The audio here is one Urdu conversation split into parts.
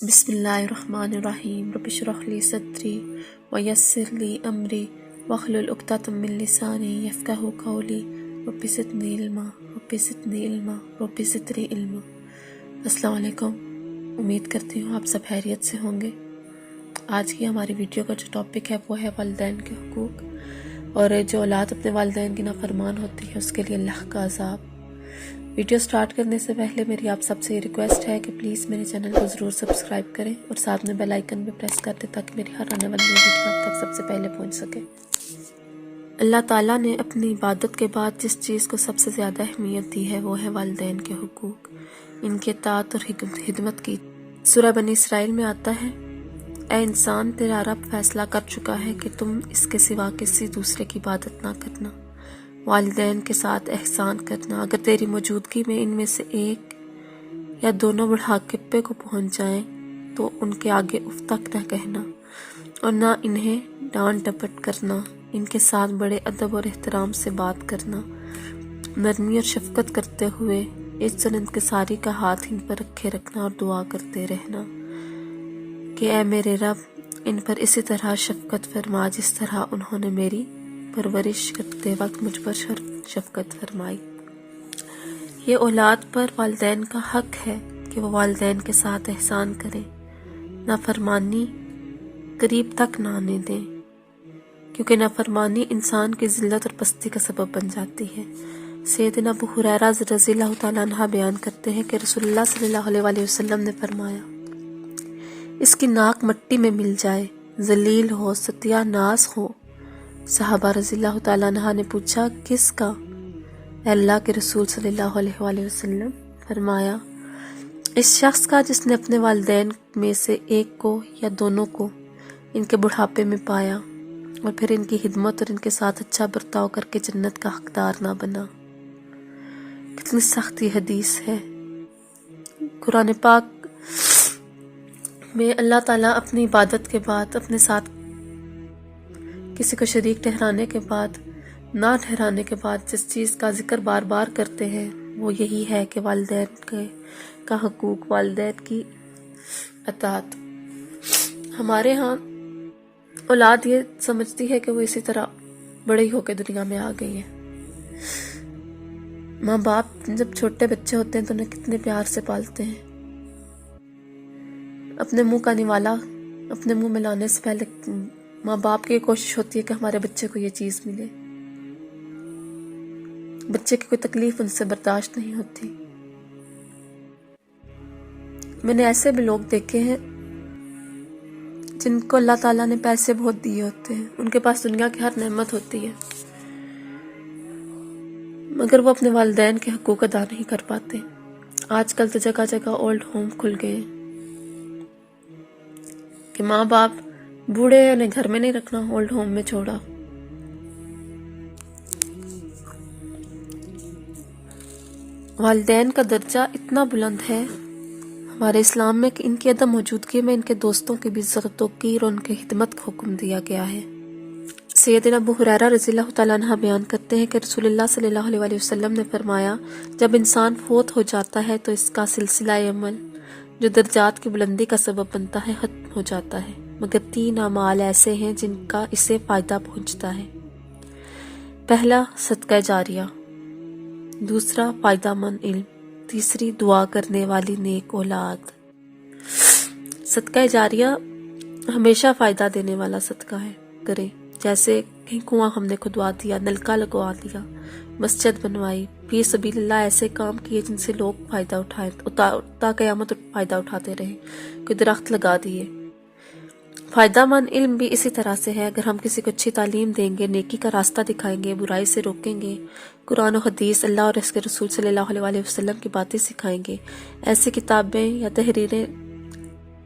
بسم اللہ الرحمن الرحیم رب اشرح لی صدری ویسر لی امری واحلل عقدۃ من لسانی یفقہوا قولی رب زدنی علما رب زدنی علما رب زدنی علما۔ السلام علیکم، امید کرتی ہوں آپ سب خیریت سے ہوں گے۔ آج کی ہماری ویڈیو کا جو ٹاپک ہے وہ ہے والدین کے حقوق، اور جو اولاد اپنے والدین کی نافرمان ہوتی ہے اس کے لیے اللہ کا عذاب۔ ویڈیو سٹارٹ کرنے سے پہلے میری آپ سب سے یہ ریکویسٹ ہے کہ پلیز میرے چینل کو ضرور سبسکرائب کریں اور ساتھ میں بیل آئیکن بھی پریس کر دیں تاکہ میری ہر آنے والی ویڈیو آپ تک سب سے پہلے پہنچ سکے۔ اللہ تعالیٰ نے اپنی عبادت کے بعد جس چیز کو سب سے زیادہ اہمیت دی ہے وہ ہے والدین کے حقوق، ان کے اطاعت اور خدمت کی۔ سورہ بنی اسرائیل میں آتا ہے، اے انسان، تیرا رب فیصلہ کر چکا ہے کہ تم اس کے سوا کسی دوسرے کی عبادت نہ کرنا، والدین کے ساتھ احسان کرنا، اگر تیری موجودگی میں ان میں سے ایک یا دونوں بڑھاپے کو پہنچ جائیں تو ان کے آگے اف تک نہ کہنا اور نہ انہیں ڈانٹ ڈپٹ کرنا، ان کے ساتھ بڑے ادب اور احترام سے بات کرنا، نرمی اور شفقت کرتے ہوئے عزت اور انکساری کا ہاتھ ان پر رکھے رکھنا اور دعا کرتے رہنا کہ اے میرے رب، ان پر اسی طرح شفقت فرما جس طرح انہوں نے میری پرورش کرتے وقت مجھ پر شفقت فرمائی۔ یہ اولاد پر والدین کا حق ہے کہ وہ والدین کے ساتھ احسان کریں، نافرمانی قریب تک نہ آنے دیں، کیونکہ نافرمانی انسان کی ذلت اور پستی کا سبب بن جاتی ہے۔ سیدنا ابو ہریرہ رضی اللہ تعالیٰ عنہ بیان کرتے ہیں کہ رسول اللہ صلی اللہ علیہ وسلم نے فرمایا، اس کی ناک مٹی میں مل جائے، ذلیل ہو، ستیہ ناز ہو۔ صحابہ رضی اللہ تعالیٰ عنہ نے پوچھا، کس کا؟ اے اللہ کے رسول صلی اللہ علیہ وآلہ وسلم؟ فرمایا، اس شخص کا جس نے اپنے والدین میں سے ایک کو یا دونوں کو ان کے بڑھاپے میں پایا اور پھر ان کی خدمت اور ان کے ساتھ اچھا برتاؤ کر کے جنت کا حقدار نہ بنا۔ کتنی سختی حدیث ہے۔ قرآن پاک میں اللہ تعالیٰ اپنی عبادت کے بعد، اپنے ساتھ کسی کو شریک ٹھہرانے کے بعد، نہ ٹھہرانے کے بعد جس چیز کا ذکر بار بار کرتے ہیں وہ یہی ہے کہ والدین کا حقوق، والدین کی اطاعت۔ ہمارے ہاں اولاد یہ سمجھتی ہے کہ وہ اسی طرح بڑی ہو کے دنیا میں آ گئی ہے۔ ماں باپ جب چھوٹے بچے ہوتے ہیں تو انہیں کتنے پیار سے پالتے ہیں، اپنے منہ کا نوالا اپنے منہ میں لانے سے پہلے ماں باپ کی کوشش ہوتی ہے کہ ہمارے بچے کو یہ چیز ملے۔ بچے کی کوئی تکلیف ان سے برداشت نہیں ہوتی۔ میں نے ایسے بھی لوگ دیکھے ہیں جن کو اللہ تعالیٰ نے پیسے بہت دیے ہوتے ہیں، ان کے پاس دنیا کی ہر نعمت ہوتی ہے، مگر وہ اپنے والدین کے حقوق ادا نہیں کر پاتے۔ آج کل تو جگہ جگہ اولڈ ہوم کھل گئے ہیں کہ ماں باپ بوڑھے ہیں، انہیں گھر میں نہیں رکھنا، اولڈ ہوم میں چھوڑا۔ والدین کا درجہ اتنا بلند ہے ہمارے اسلام میں کہ ان کی عدم موجودگی میں ان کے دوستوں کی بھی عزت و توقیر اور ان کی خدمت کا حکم دیا گیا ہے۔ سیدنا ابو ہریرہ رضی اللہ تعالیٰ عنہ بیان کرتے ہیں کہ رسول اللہ صلی اللہ علیہ وسلم نے فرمایا، جب انسان فوت ہو جاتا ہے تو اس کا سلسلہ عمل جو درجات کی بلندی کا سبب بنتا ہے ختم ہو جاتا ہے، مگر 3 اعمال ایسے ہیں جن کا اسے فائدہ پہنچتا ہے۔ پہلا، صدقہ جاریہ، دوسرا، فائدہ مند علم، تیسری، دعا کرنے والی نیک اولاد۔ صدقہ جاریہ ہمیشہ فائدہ دینے والا صدقہ ہے، کریں، جیسے کہیں کنواں ہم نے کھدوا دیا، نلکا لگوا دیا، مسجد بنوائی، فی سبیل اللہ ایسے کام کیے جن سے لوگ فائدہ اٹھائیں، تا قیامت فائدہ اٹھاتے رہیں، کوئی درخت لگا دیے۔ فائدہ مند علم بھی اسی طرح سے ہے، اگر ہم کسی کو اچھی تعلیم دیں گے، نیکی کا راستہ دکھائیں گے، برائی سے روکیں گے، قرآن و حدیث، اللہ اور اس کے رسول صلی اللہ علیہ وسلم کی باتیں سکھائیں گے، ایسی کتابیں یا تحریریں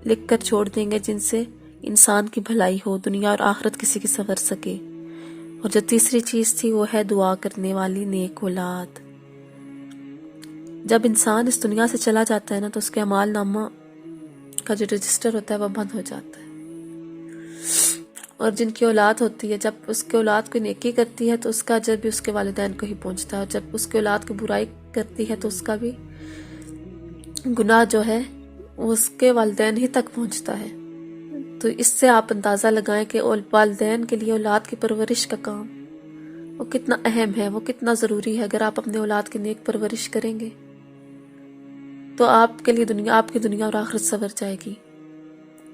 لکھ کر چھوڑ دیں گے جن سے انسان کی بھلائی ہو، دنیا اور آخرت کسی کی سنور سکے۔ اور جو تیسری چیز تھی وہ ہے دعا کرنے والی نیک اولاد۔ جب انسان اس دنیا سے چلا جاتا ہے نا تو اس کے اعمال نامہ کا جو رجسٹر ہوتا ہے وہ بند ہو جاتا ہے، اور جن کی اولاد ہوتی ہے جب اس کی اولاد کوئی نیکی کرتی ہے تو اس کا اجر بھی اس کے والدین کو ہی پہنچتا ہے، اور جب اس کی اولاد کو برائی کرتی ہے تو اس کا بھی گناہ جو ہے وہ اس کے والدین ہی تک پہنچتا ہے۔ تو اس سے آپ اندازہ لگائیں کہ والدین کے لیے اولاد کی پرورش کا کام وہ کتنا اہم ہے، وہ کتنا ضروری ہے۔ اگر آپ اپنے اولاد کی نیک پرورش کریں گے تو آپ کے لیے آپ کی دنیا اور آخرت سنور جائے گی۔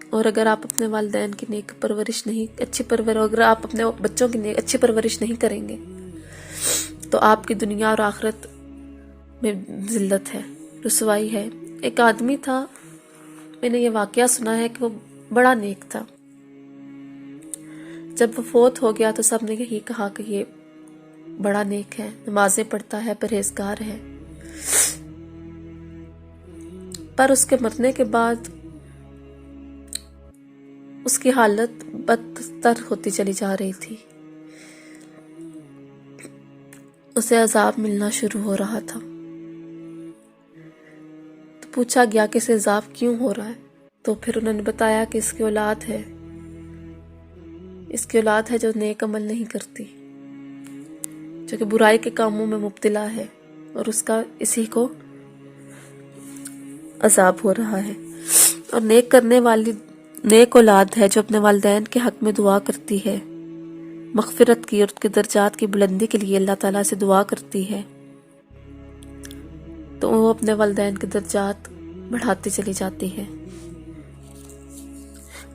اور اگر آپ اپنے والدین کی نیک پرورش نہیں، اگر آپ اپنے بچوں کی اچھی پرورش نہیں کریں گے تو آپ کی دنیا اور آخرت میں ذلت ہے، رسوائی ہے۔ ایک آدمی تھا، میں نے یہ واقعہ سنا ہے کہ وہ بڑا نیک تھا۔ جب وہ فوت ہو گیا تو سب نے یہی کہا کہ یہ بڑا نیک ہے، نمازیں پڑھتا ہے، پرہیزگار ہے۔ پر اس کے مرنے کے بعد اس کی حالت بدتر ہوتی چلی جا رہی تھی، اسے عذاب ملنا شروع ہو رہا تھا۔ تو پوچھا گیا کہ اسے عذاب کیوں ہو رہا ہے، تو پھر انہوں نے بتایا کہ اس کی اولاد ہے جو نیک عمل نہیں کرتی، جو کہ برائی کے کاموں میں مبتلا ہے، اور اس کا اسی کو عذاب ہو رہا ہے۔ اور نیک کرنے والی نیک اولاد ہے جو اپنے والدین کے حق میں دعا کرتی ہے، مغفرت کی اور کے درجات کی بلندی کے لیے اللہ تعالیٰ سے دعا کرتی ہے، تو وہ اپنے والدین کے درجات بڑھاتی چلی جاتی ہے۔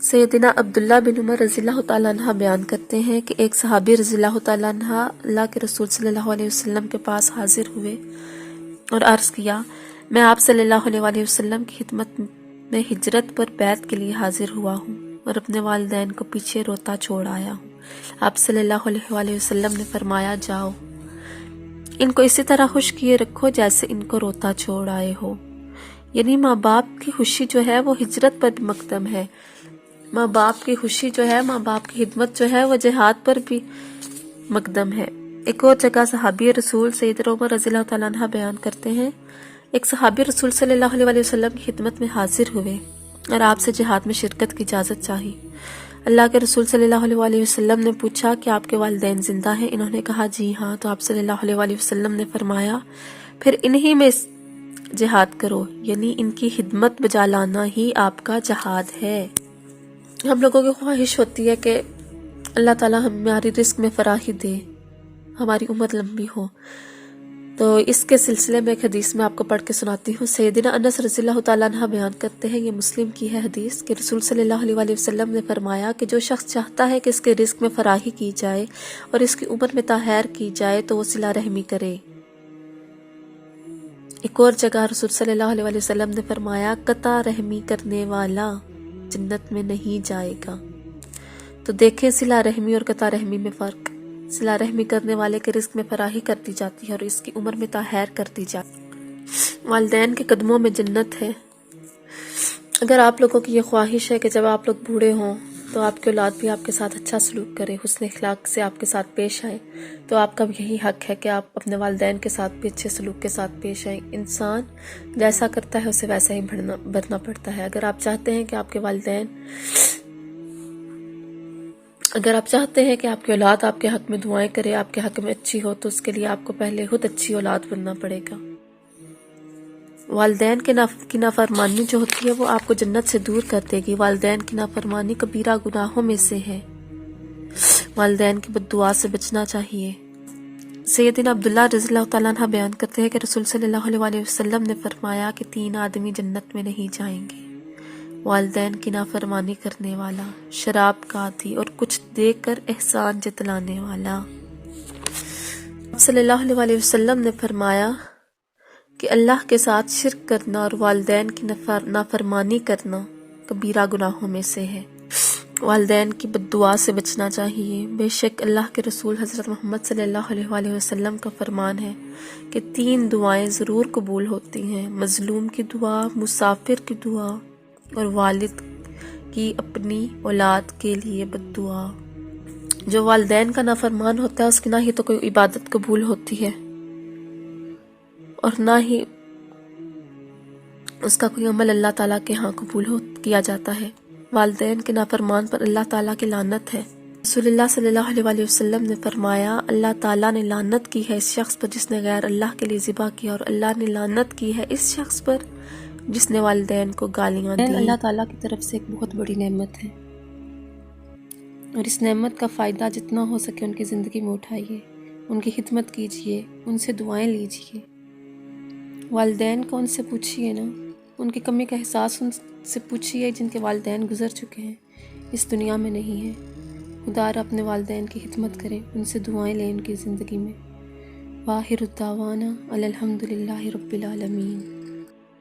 سیدنا عبداللہ بن عمر رضی اللہ تعالیٰ عنہ بیان کرتے ہیں کہ ایک صحابی رضی اللہ تعالیٰ عنہ اللہ کے رسول صلی اللہ علیہ وسلم کے پاس حاضر ہوئے اور عرض کیا، میں آپ صلی اللہ علیہ وسلم کی خدمت میں ہجرت پر بیعت کے لیے حاضر ہوا ہوں اور اپنے والدین کو پیچھے روتا چھوڑ آیا ہوں۔ آپ صلی اللہ علیہ وسلم نے فرمایا، جاؤ ان کو اسی طرح خوش کیے رکھو جیسے ان کو روتا چھوڑ آئے ہو۔ یعنی ماں باپ کی خوشی جو ہے وہ ہجرت پر بھی مقدم ہے، ماں باپ کی خوشی جو ہے، ماں باپ کی خدمت جو ہے وہ جہاد پر بھی مقدم ہے۔ ایک اور جگہ صحابی رسول سیدنا عمر رضی اللہ تعالیٰ عنہ بیان کرتے ہیں، ایک صحابی رسول صلی اللہ علیہ وسلم کی خدمت میں حاضر ہوئے اور آپ سے جہاد میں شرکت کی اجازت چاہی۔ اللہ کے رسول صلی اللہ علیہ وسلم نے پوچھا کہ آپ کے والدین زندہ ہیں؟ انہوں نے کہا جی ہاں۔ تو آپ صلی اللہ علیہ وسلم نے فرمایا، پھر انہی میں جہاد کرو، یعنی ان کی خدمت بجا لانا ہی آپ کا جہاد ہے۔ ہم لوگوں کی خواہش ہوتی ہے کہ اللہ تعالیٰ ہماری رزق میں فراخی دے، ہماری عمر لمبی ہو۔ تو اس کے سلسلے میں ایک حدیث میں آپ کو پڑھ کے سناتی ہوں۔ سیدنا انس رضی اللہ تعالیٰ عنہ بیان کرتے ہیں، یہ مسلم کی ہے حدیث، کہ رسول صلی اللہ علیہ وسلم نے فرمایا کہ جو شخص چاہتا ہے کہ اس کے رزق میں فراخی کی جائے اور اس کی عمر میں تاخیر کی جائے تو وہ صلہ رحمی کرے۔ ایک اور جگہ رسول صلی اللہ علیہ وسلم نے فرمایا، قطع رحمی کرنے والا جنت میں نہیں جائے گا۔ تو دیکھیں صلہ رحمی اور قطع رحمی میں فرق۔ صلہ رحمی کرنے والے کے رزق میں فراخی کر دی جاتی ہے اور اس کی عمر میں تاخیر کر دی جاتی ہے۔ والدین کے قدموں میں جنت ہے۔ اگر آپ لوگوں کی یہ خواہش ہے کہ جب آپ لوگ بوڑھے ہوں تو آپ کے اولاد بھی آپ کے ساتھ اچھا سلوک کرے، حسن اخلاق سے آپ کے ساتھ پیش آئے، تو آپ کا بھی یہی حق ہے کہ آپ اپنے والدین کے ساتھ بھی اچھے سلوک کے ساتھ پیش آئیں۔ انسان جیسا کرتا ہے اسے ویسا ہی بھرنا پڑتا ہے۔ اگر آپ چاہتے ہیں کہ آپ کی اولاد آپ کے حق میں دعائیں کرے، آپ کے حق میں اچھی ہو، تو اس کے لیے آپ کو پہلے خود اچھی اولاد بننا پڑے گا۔ والدین کی نافرمانی جو ہوتی ہے وہ آپ کو جنت سے دور کر دے گی۔ والدین کی نافرمانی کبیرہ گناہوں میں سے ہے۔ والدین کی بد دعا سے بچنا چاہیے۔ سیدنا عبداللہ رضی اللہ تعالیٰ عنہ بیان کرتے ہیں کہ رسول صلی اللہ علیہ وسلم نے فرمایا کہ 3 آدمی جنت میں نہیں جائیں گے: والدین کی نافرمانی کرنے والا، شراب کا عادی، اور کچھ دے کر احسان جتلانے والا۔ صلی اللہ علیہ وسلم نے فرمایا کہ اللہ کے ساتھ شرک کرنا اور والدین کی نافرمانی کرنا کبیرہ گناہوں میں سے ہے۔ والدین کی بد دعا سے بچنا چاہیے۔ بے شک اللہ کے رسول حضرت محمد صلی اللہ علیہ وسلم کا فرمان ہے کہ 3 دعائیں ضرور قبول ہوتی ہیں: مظلوم کی دعا، مسافر کی دعا، اور والد کی اپنی اولاد کے لیے بد دعا۔ جو والدین کا نافرمان ہوتا ہے اس کی نہ ہی تو کوئی عبادت قبول ہوتی ہے اور نہ ہی اس کا کوئی عمل اللہ تعالیٰ کے ہاں قبول کیا جاتا ہے۔ والدین کے نافرمان پر اللہ تعالیٰ کی لعنت ہے۔ رسول اللہ صلی اللہ علیہ وسلم نے فرمایا، اللہ تعالیٰ نے لعنت کی ہے اس شخص پر جس نے غیر اللہ کے لیے ذبح کیا، اور اللہ نے لعنت کی ہے اس شخص پر جس نے والدین کو گالیاں دیں۔ اللہ تعالیٰ کی طرف سے ایک بہت بڑی نعمت ہے، اور اس نعمت کا فائدہ جتنا ہو سکے ان کی زندگی میں اٹھائیے، ان کی خدمت کیجیے، ان سے دعائیں لیجیے۔ والدین کو ان سے پوچھیے نا، ان کی کمی کا احساس ان سے پوچھیے جن کے والدین گزر چکے ہیں، اس دنیا میں نہیں ہیں۔ خدا را اپنے والدین کی خدمت کریں، ان سے دعائیں لیں ان کی زندگی میں۔ وآخر الدعوانا الحمد للہ رب العالمین۔